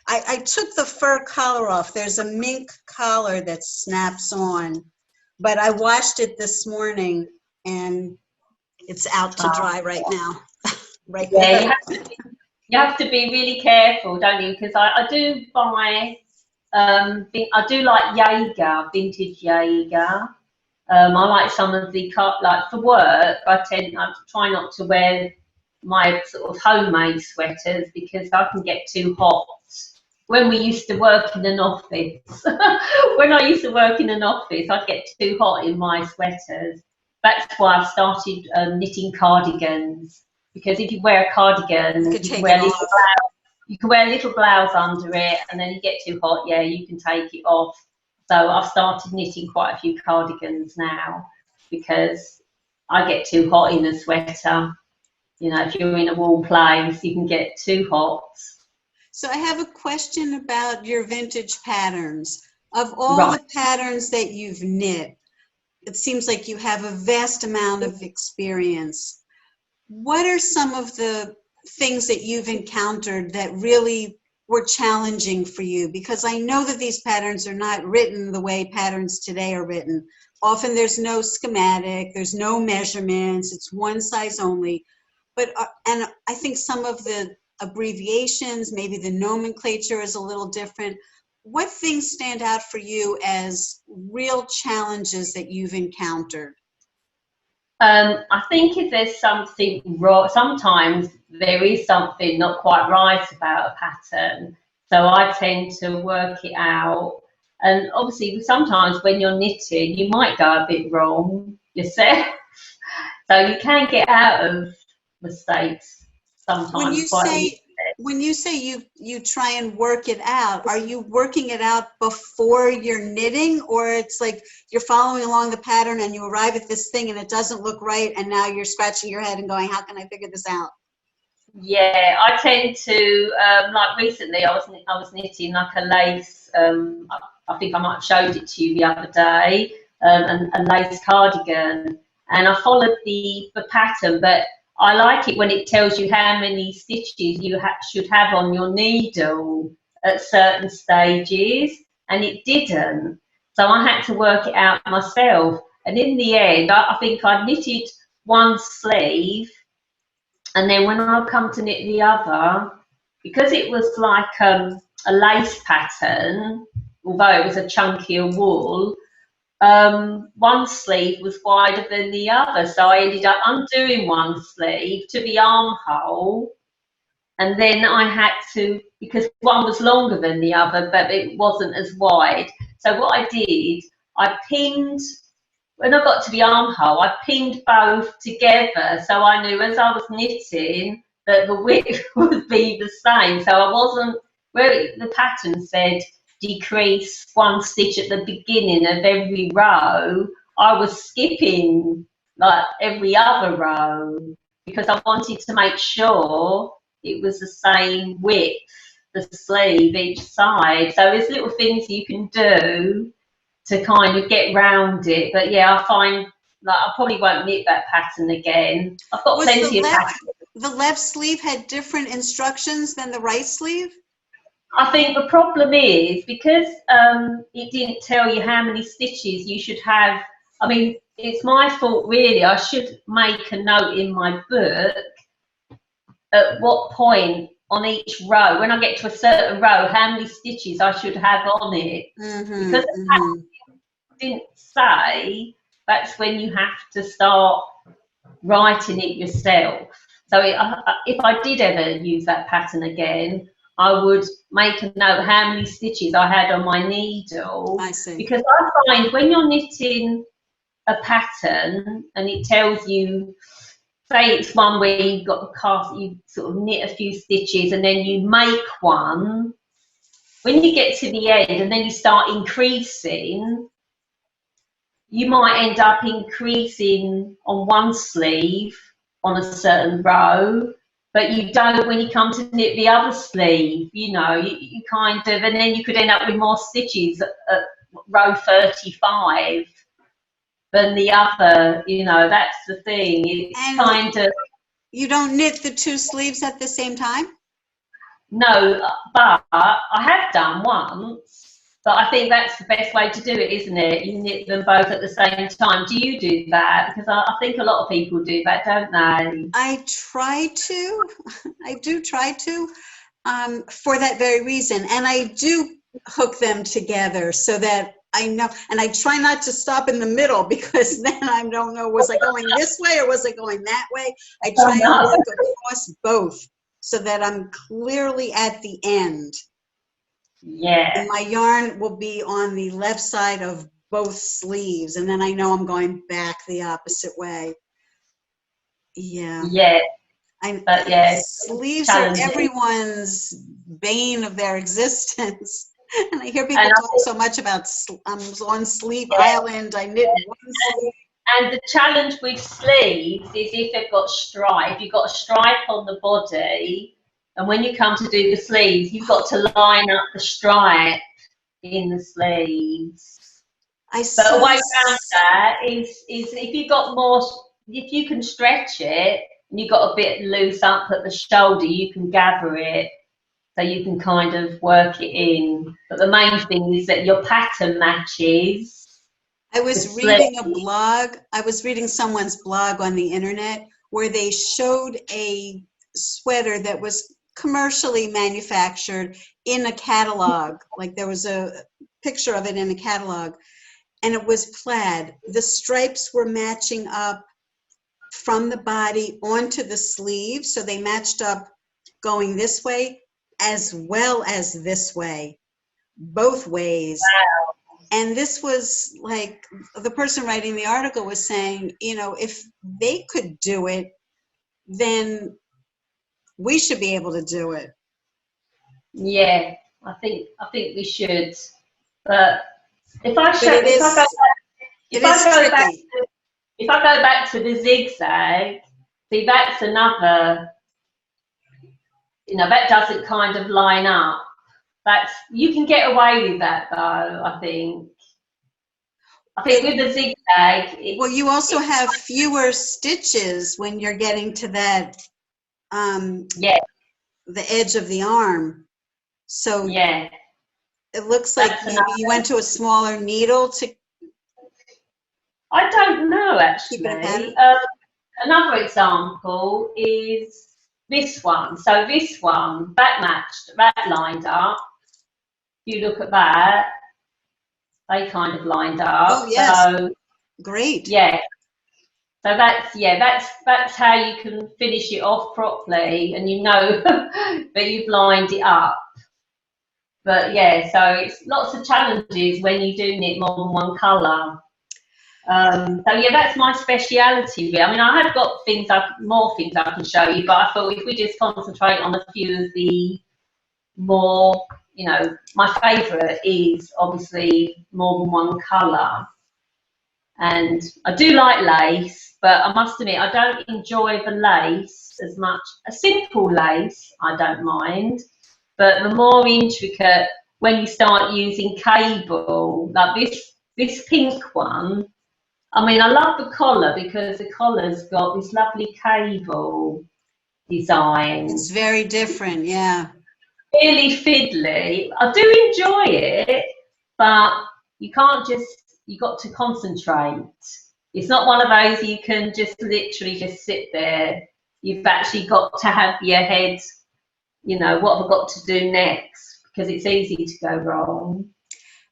I took the fur collar off. There's a mink collar that snaps on, but I washed it this morning and it's out to dry right now. Right there. You have to be really careful, don't you? Because I do buy, I do like Jaeger, vintage Jaeger. I like some of the, like for work, I try not to wear my sort of homemade sweaters because I can get too hot. When we used to work in an office, when I used to work in an office, I'd get too hot in my sweaters. That's why I've started knitting cardigans. Because if you wear a cardigan, you can wear a little blouse under it, and then you get too hot, yeah, you can take it off. So I've started knitting quite a few cardigans now because I get too hot in a sweater. You know, if you're in a warm place, you can get too hot. So I have a question about your vintage patterns. Of all the patterns that you've knit, it seems like you have a vast amount of experience. What are some of the things that you've encountered that really were challenging for you? Because I know that these patterns are not written the way patterns today are written. Often there's no schematic, there's no measurements, it's one size only. But and I think some of the abbreviations, maybe the nomenclature is a little different. What things stand out for you as real challenges that you've encountered? I think if there's something wrong, sometimes there is something not quite right about a pattern. So I tend to work it out. And obviously, sometimes when you're knitting, you might go a bit wrong yourself. So you can get out of mistakes When sometimes you quite say easily. you try and work it out, are you working it out before you're knitting, or it's like you're following along the pattern and you arrive at this thing and it doesn't look right, and now you're scratching your head and going, how can I figure this out? Yeah, I tend to like recently I was knitting like a lace. I think I might have showed it to you the other day, a lace cardigan, and I followed the pattern, but I like it when it tells you how many stitches you should have on your needle at certain stages, and it didn't. So I had to work it out myself, and in the end, I think I knitted one sleeve. And then when I come to knit the other, because it was like a lace pattern, although it was a chunkier wool, one sleeve was wider than the other. So I ended up undoing one sleeve to the armhole. And then I had to, because one was longer than the other, but it wasn't as wide. So what I did, I pinned when I got to the armhole, I pinned both together, so I knew as I was knitting that the width would be the same. So I wasn't, where the pattern said decrease one stitch at the beginning of every row, I was skipping like every other row because I wanted to make sure it was the same width, the sleeve each side. So there's little things you can do to kind of get round it. But yeah, I find like I probably won't knit that pattern again. I've got plenty of patterns. The left sleeve had different instructions than the right sleeve? I think the problem is because it didn't tell you how many stitches you should have. I mean, it's my fault really. I should make a note in my book at what point on each row, when I get to a certain row, how many stitches I should have on it. Because the pattern didn't say, that's when you have to start writing it yourself. So if I did ever use that pattern again, I would make a note how many stitches I had on my needle. I see. Because I find when you're knitting a pattern and it tells you, say it's one where you've got the cast, you sort of knit a few stitches and then you make one, when you get to the end and then you start increasing, you might end up increasing on one sleeve on a certain row, but you don't when you come to knit the other sleeve, you know, you kind of, and then you could end up with more stitches at row 35 than the other, you know, that's the thing. It's And kind of... You don't knit the two sleeves at the same time? No, but I have done once, but I think that's the best way to do it, isn't it? You knit them both at the same time. Do you do that? Because I think a lot of people do that, don't they? I try to. I do try to, for that very reason. And I do hook them together so that I know, and I try not to stop in the middle because then I don't know, was I going this way or was I going that way? I try and work across both so that I'm clearly at the end. Yeah. And my yarn will be on the left side of both sleeves, and then I know I'm going back the opposite way. Yeah. Yeah. But yeah, sleeves are everyone's bane of their existence. And I hear people talk so much about, I'm on Sleep Island, I knit one sleeve. And the challenge with sleeves is if they've got stripe, you've got a stripe on the body, and when you come to do the sleeves, you've got to line up the stripe in the sleeves. But a way around that is if you've got more, if you can stretch it, and you've got a bit loose up at the shoulder, you can gather it. So you can kind of work it in. But the main thing is that your pattern matches. I was reading a blog. I was reading someone's blog on the internet where they showed a sweater that was commercially manufactured in a catalog. Like there was a picture of it in a catalog. And it was plaid. The stripes were matching up from the body onto the sleeve. So they matched up going this way. as well as this way, both ways. And this was like, the person writing the article was saying, you know, if they could do it, then we should be able to do it. Yeah, I think we should. But if I show, But if I go back to the zigzag, see, that's another, you know, that doesn't kind of line up. That's, you can get away with that though, I think. I think with the zigzag, well, you also have fewer stitches when you're getting to that, yeah, the edge of the arm. So yeah, it looks like maybe you went to a smaller needle to. I don't know actually. Keep it a pattern? Another example is this one. So this one, that matched, that lined up. If you look at that, they kind of lined up. Oh yes, so, great. Yeah. So that's how you can finish it off properly, and you know that you've lined it up. But yeah, so it's lots of challenges when you do knit more than one colour. So yeah, that's my speciality really. I mean, I have got more things I can show you, but I thought if we just concentrate on a few of the more, you know, my favourite is obviously more than one colour. And I do like lace, but I must admit I don't enjoy the lace as much. A simple lace I don't mind, but the more intricate, when you start using cable, like this pink one. I mean, I love the collar because the collar's got this lovely cable design. It's very different, yeah. Really fiddly. I do enjoy it, but you can't just, you got to concentrate. It's not one of those you can just literally just sit there. You've actually got to have your head, you know, what have I got to do next? Because it's easy to go wrong.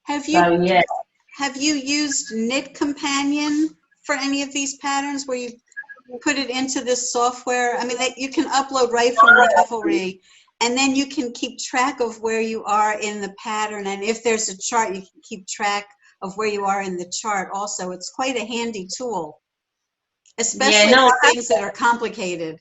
Have you used Knit Companion for any of these patterns where you put it into this software? I mean, you can upload right from Ravelry, and then you can keep track of where you are in the pattern. And if there's a chart, you can keep track of where you are in the chart also. It's quite a handy tool, especially for things that are complicated.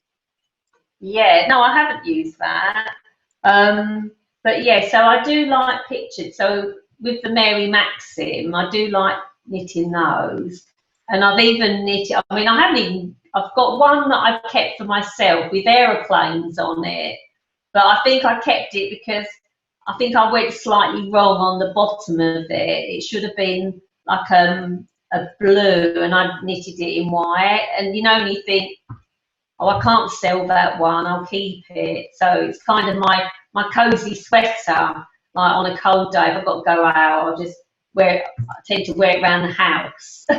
Yeah, no, I haven't used that. But yeah, so I do like pictures. So with the Mary Maxim, I do like knitting those. And I've even knitted, I mean, I've got one that I've kept for myself with aeroplanes on it. But I think I kept it because I think I went slightly wrong on the bottom of it. It should have been like a blue, and I knitted it in white. And you know, when you think, oh, I can't sell that one, I'll keep it. So it's kind of my cozy sweater. Like on a cold day, if I've got to go out, I'll just wear it. I tend to wear it around the house. So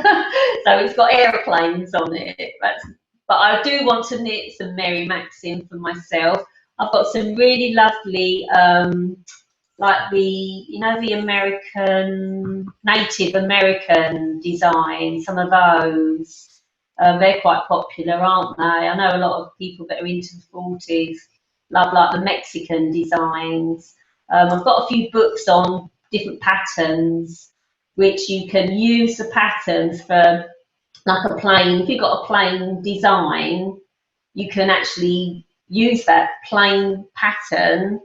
it's got aeroplanes on it. But I do want to knit some Mary Maxim for myself. I've got some really lovely, like the American, Native American designs, some of those. They're quite popular, aren't they? I know a lot of people that are into the 40s love like the Mexican designs. I've got a few books on different patterns, which you can use the patterns for, like a plain, if you've got a plain design, you can actually use that plain pattern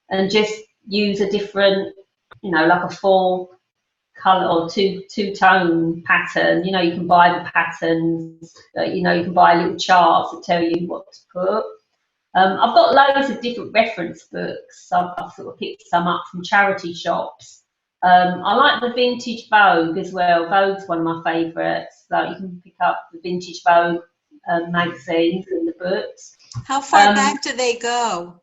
and just use a different, you know, like a 4-color or two-tone pattern. You know, you can buy the patterns, you know, you can buy little charts that tell you what to put. I've got loads of different reference books. I've sort of picked some up from charity shops. I like the Vintage Vogue as well. Vogue's one of my favourites. So you can pick up the Vintage Vogue magazines and the books. How far back do they go?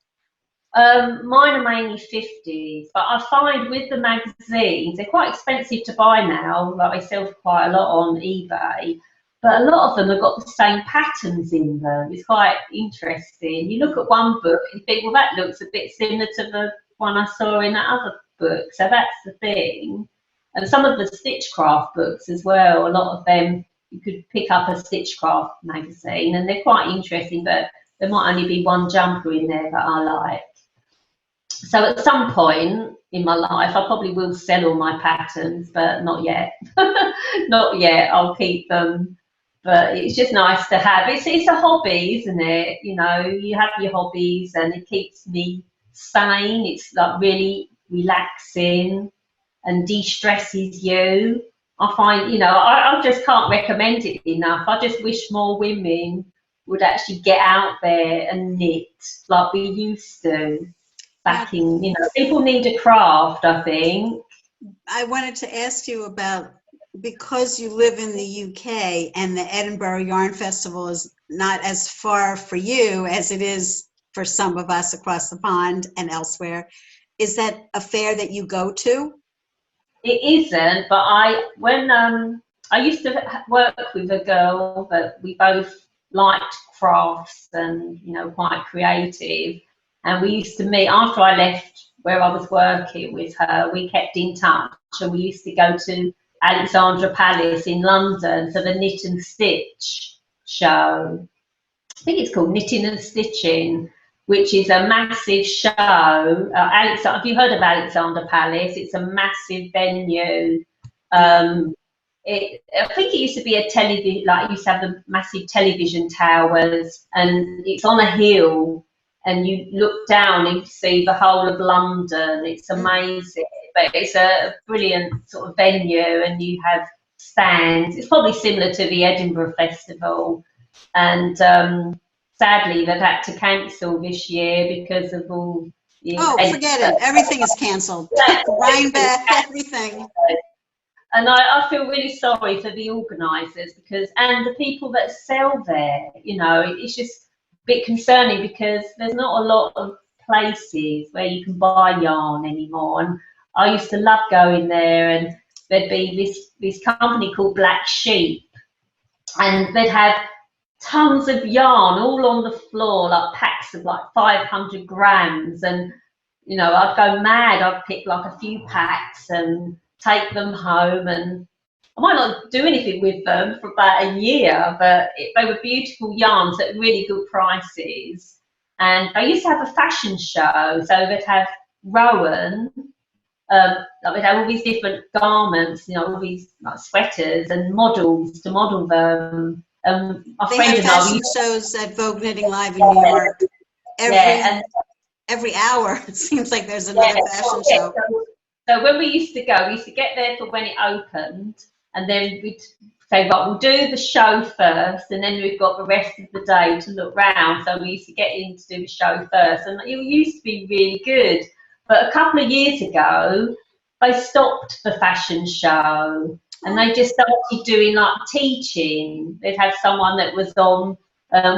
Mine are mainly 50s, but I find with the magazines, they're quite expensive to buy now. Like they sell for quite a lot on eBay. But a lot of them have got the same patterns in them. It's quite interesting. You look at one book and you think, well, that looks a bit similar to the one I saw in that other book. So that's the thing. And some of the stitchcraft books as well, a lot of them, you could pick up a stitchcraft magazine and they're quite interesting, but there might only be one jumper in there that I like. So at some point in my life, I probably will sell all my patterns, but not yet. Not yet. I'll keep them. But it's just nice to have. It's a hobby, isn't it? You know, you have your hobbies, and it keeps me sane. It's like really relaxing and de-stresses you. I find, you know, I just can't recommend it enough. I just wish more women would actually get out there and knit like we used to back in, you know, people need a craft, I think. I wanted to ask you about, because you live in the UK and the Edinburgh Yarn Festival is not as far for you as it is for some of us across the pond and elsewhere. Is that a fair that you go to? It isn't, but when I used to work with a girl that we both liked crafts and, you know, quite creative, and we used to meet after I left where I was working with her. We kept in touch, and we used to go to Alexandra Palace in London for the Knit and Stitch show. I think it's called Knitting and Stitching, which is a massive show. Have you heard of Alexandra Palace? It's a massive venue. I think it used to be a television, like it used to have the massive television towers, and it's on a hill, and you look down and you see the whole of London. It's amazing, but it's a brilliant sort of venue, and you have stands. It's probably similar to the Edinburgh Festival, and sadly they've had to cancel this year because of all. Forget it. Everything is cancelled. Rhinebeck, everything. And I feel really sorry for the organisers and the people that sell there. You know, it's just a bit concerning because there's not a lot of places where you can buy yarn anymore. And I used to love going there, and there'd be this company called Black Sheep, and they'd have tons of yarn all on the floor, like packs of like 500 grams. And, you know, I'd go mad. I'd pick like a few packs and take them home, and I might not do anything with them for about a year, but they were beautiful yarns at really good prices. And they used to have a fashion show, so they'd have Rowan, like they'd have all these different garments, you know, all these like sweaters and models to model them. They have fashion shows at Vogue Knitting Live in New York. Every hour, it seems like there's another fashion show. So when we used to go, we used to get there for when it opened, and then we'd say, right, we'll do the show first, and then we've got the rest of the day to look round. So we used to get in to do the show first, and it used to be really good. But a couple of years ago, they stopped the fashion show, and they just started doing like teaching. They'd have someone that was on.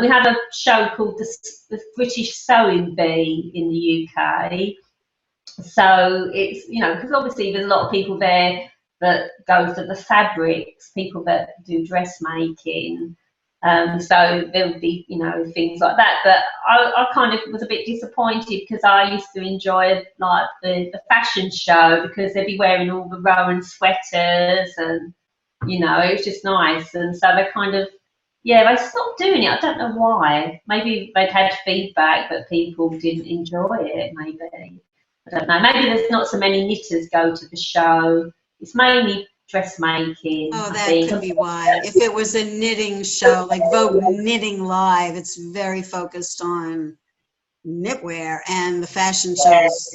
We had a show called the British Sewing Bee in the UK. So it's, you know, because obviously there's a lot of people there that go for the fabrics, people that do dressmaking. So there would be, you know, things like that. But I kind of was a bit disappointed because I used to enjoy like the fashion show, because they'd be wearing all the Rowan sweaters, and, you know, it was just nice. And so they kind of, they stopped doing it. I don't know why. Maybe they'd had feedback that people didn't enjoy it, maybe. I don't know. Maybe there's not so many knitters go to the show. It's mainly dressmaking. Oh, that could be why. If it was a knitting show, like Vogue Knitting Live, it's very focused on knitwear. And the fashion shows,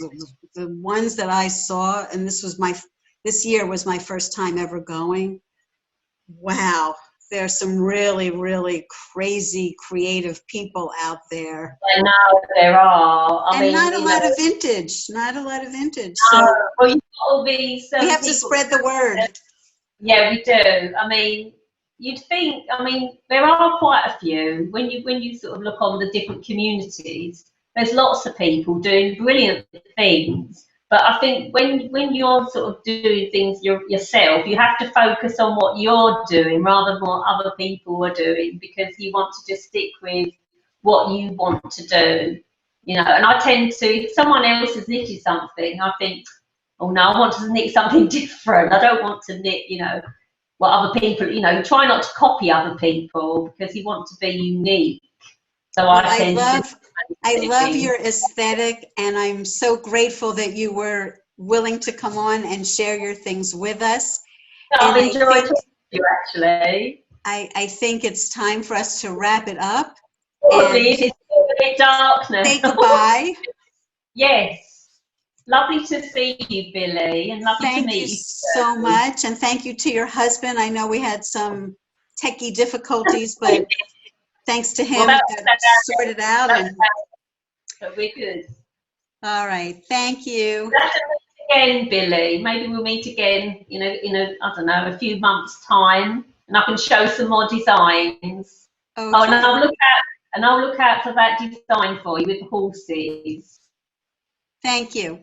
the ones that I saw, and this year was my first time ever going. Wow. There's some really, really crazy, creative people out there. I know there are. And not a lot of vintage. Not a lot of vintage. So well, you've got all these. We have to spread the word. Yeah, we do. I mean, you'd think. I mean, there are quite a few. When you sort of look on the different communities, there's lots of people doing brilliant things. But I think when you're sort of doing things yourself, you have to focus on what you're doing rather than what other people are doing, because you want to just stick with what you want to do, you know. And I tend to, if someone else has knitted something, I think, oh no, I want to knit something different. I don't want to knit, you know, what other people, you know, try not to copy other people, because you want to be unique. So Well, I tend to do I love stitching. your aesthetic, and I'm so grateful that you were willing to come on and share your things with us. I've And enjoyed talking to you, actually. I think it's time for us to wrap it up Probably and it is still a bit dark now. say goodbye. Yes. Lovely to see you, Billy, and lovely to Thank you meet you. so Sue. much, and thank you to your husband. I know we had some techie difficulties, but thanks to him, Well, we got sorted out. And but we're good. all right, thank you. We'll have to meet again, Billy. Maybe we'll meet again, in I don't know, a few months' time, and I can show some more designs. Oh, and Okay, I'll look out for that design for you with the horses. thank you.